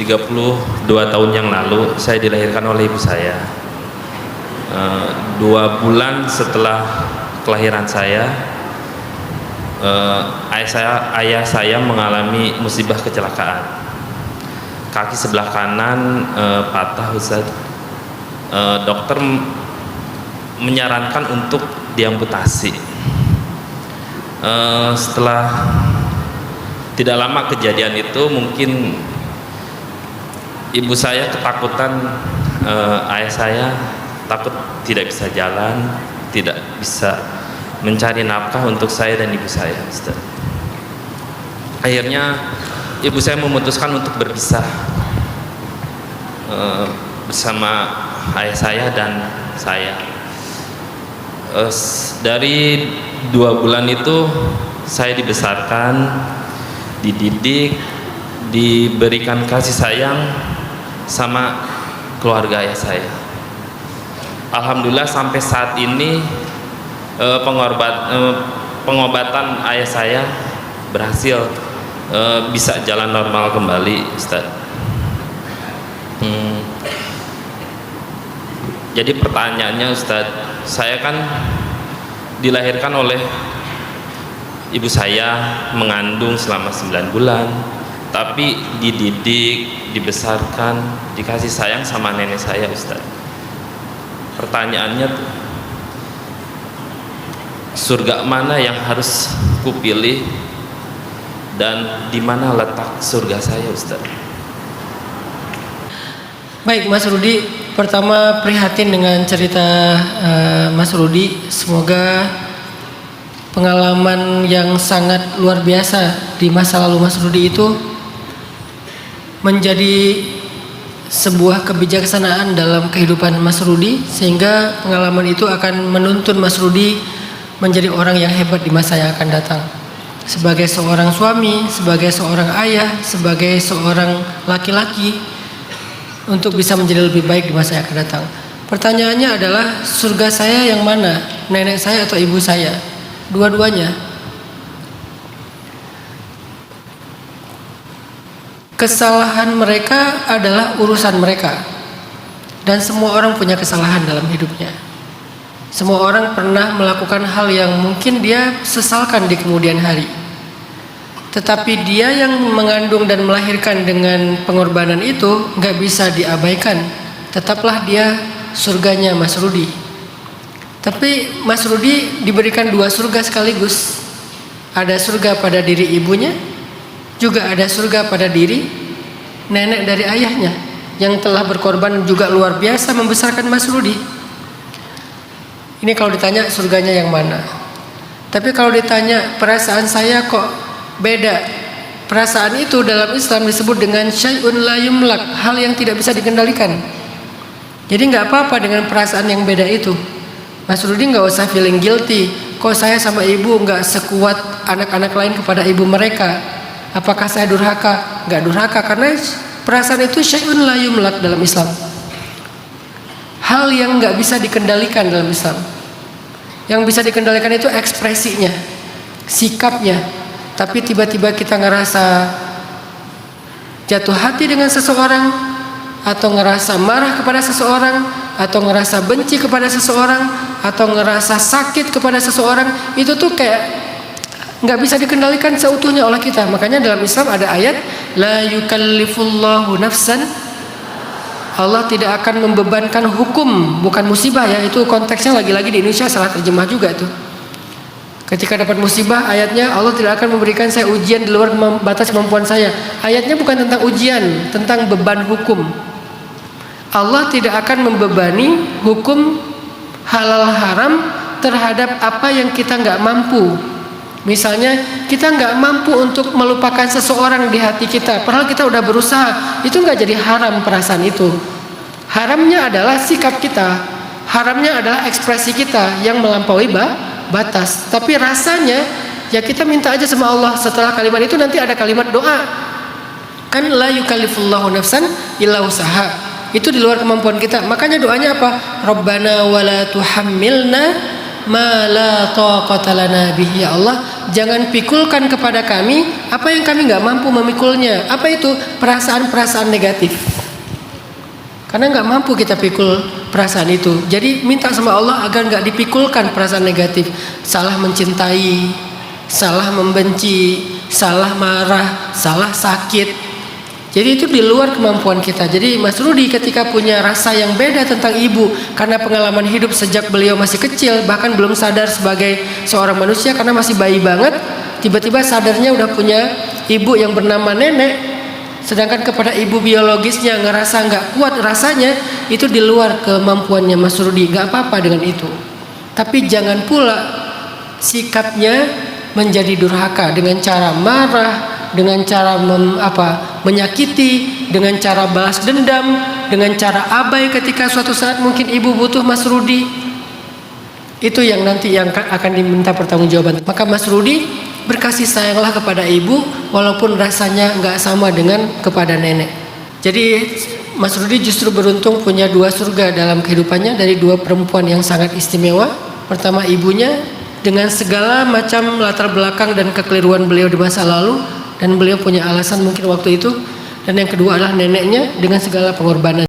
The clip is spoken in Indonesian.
32 tahun yang lalu saya dilahirkan oleh ibu saya. 2 bulan setelah kelahiran saya, ayah saya mengalami musibah kecelakaan. Kaki sebelah kanan patah, Ustaz. Dokter menyarankan untuk diamputasi. Setelah tidak lama kejadian itu, mungkin ibu saya ketakutan, ayah saya takut tidak bisa jalan, tidak bisa mencari nafkah untuk saya dan ibu saya, Ustaz. Akhirnya ibu saya memutuskan untuk berpisah bersama ayah saya dan saya. Dari 2 bulan itu saya dibesarkan, dididik, diberikan kasih sayang sama keluarga ayah saya. Alhamdulillah sampai saat ini pengobatan ayah saya berhasil, bisa jalan normal kembali, Ustaz. Jadi pertanyaannya, Ustaz, saya kan dilahirkan oleh ibu saya, mengandung selama 9 bulan, tapi dididik, dibesarkan, dikasih sayang sama nenek saya, Ustaz. Pertanyaannya tuh, surga mana yang harus kupilih dan di mana letak surga saya, Ustaz? Baik, Mas Rudi, pertama prihatin dengan cerita Mas Rudi. Semoga pengalaman yang sangat luar biasa di masa lalu Mas Rudi itu menjadi sebuah kebijaksanaan dalam kehidupan Mas Rudi, sehingga pengalaman itu akan menuntun Mas Rudi menjadi orang yang hebat di masa yang akan datang. Sebagai seorang suami, sebagai seorang ayah, sebagai seorang laki-laki, untuk bisa menjadi lebih baik di masa yang akan datang. Pertanyaannya adalah, surga saya yang mana? Nenek saya atau ibu saya? Dua-duanya. Kesalahan mereka adalah urusan mereka. Dan semua orang punya kesalahan dalam hidupnya. Semua orang pernah melakukan hal yang mungkin dia sesalkan di kemudian hari. Tetapi dia yang mengandung dan melahirkan dengan pengorbanan itu nggak bisa diabaikan. Tetaplah dia surganya Mas Rudi. Tapi Mas Rudi diberikan 2 surga sekaligus. Ada surga pada diri ibunya, juga ada surga pada diri nenek dari ayahnya yang telah berkorban juga luar biasa membesarkan Mas Rudi. Ini kalau ditanya surganya yang mana. Tapi kalau ditanya perasaan saya kok beda. Perasaan itu dalam Islam disebut dengan syai'un la yumlak, hal yang tidak bisa dikendalikan. Jadi nggak apa-apa dengan perasaan yang beda itu. Mas Rudi nggak usah feeling guilty. Kok saya sama ibu nggak sekuat anak-anak lain kepada ibu mereka? Apakah saya durhaka? Nggak durhaka, karena perasaan itu syai'un la yumlak dalam Islam. Hal yang nggak bisa dikendalikan dalam Islam. Yang bisa dikendalikan itu ekspresinya, sikapnya. Tapi tiba-tiba kita ngerasa jatuh hati dengan seseorang, atau ngerasa marah kepada seseorang, atau ngerasa benci kepada seseorang, atau ngerasa sakit kepada seseorang, itu tuh kayak nggak bisa dikendalikan seutuhnya oleh kita. Makanya dalam Islam ada ayat la yukallifullahu nafsan, Allah tidak akan membebankan hukum, bukan musibah ya, itu konteksnya lagi-lagi di Indonesia salah terjemah juga tuh. Ketika dapat musibah, ayatnya Allah tidak akan memberikan saya ujian di luar batas kemampuan saya. Ayatnya bukan tentang ujian, tentang beban hukum. Allah tidak akan membebani hukum halal haram terhadap apa yang kita nggak mampu. Misalnya kita nggak mampu untuk melupakan seseorang di hati kita, padahal kita udah berusaha, itu nggak jadi haram perasaan itu. Haramnya adalah sikap kita, haramnya adalah ekspresi kita yang melampaui batas. Tapi rasanya ya kita minta aja sama Allah. Setelah kalimat itu nanti ada kalimat doa. Kan la yukallifullahu nafsan illa usaha. Itu di luar kemampuan kita. Makanya doanya apa? Rabbana wala tuhammilna ma la taqata lana bihi. Ya Allah, jangan pikulkan kepada kami apa yang kami nggak mampu memikulnya. Apa itu? Perasaan-perasaan negatif. Karena nggak mampu kita pikul perasaan itu. Jadi minta sama Allah agar nggak dipikulkan perasaan negatif. Salah mencintai, salah membenci, salah marah, salah sakit. Jadi itu di luar kemampuan kita. Jadi Mas Rudi ketika punya rasa yang beda tentang ibu, karena pengalaman hidup sejak beliau masih kecil, bahkan belum sadar sebagai seorang manusia karena masih bayi banget, tiba-tiba sadarnya udah punya ibu yang bernama nenek. Sedangkan kepada ibu biologisnya ngerasa nggak kuat rasanya, itu di luar kemampuannya Mas Rudi. Nggak apa-apa dengan itu. Tapi jangan pula sikapnya menjadi durhaka dengan cara marah, dengan cara menyakiti, dengan cara balas dendam, dengan cara abai ketika suatu saat mungkin ibu butuh Mas Rudi. Itu yang nanti yang akan diminta pertanggungjawaban. Maka Mas Rudi berkasih sayanglah kepada ibu walaupun rasanya nggak sama dengan kepada nenek. Jadi Mas Rudi justru beruntung punya dua surga dalam kehidupannya dari dua perempuan yang sangat istimewa. Pertama ibunya dengan segala macam latar belakang dan kekeliruan beliau di masa lalu, dan beliau punya alasan mungkin waktu itu. Dan yang kedua adalah neneknya dengan segala pengorbanan.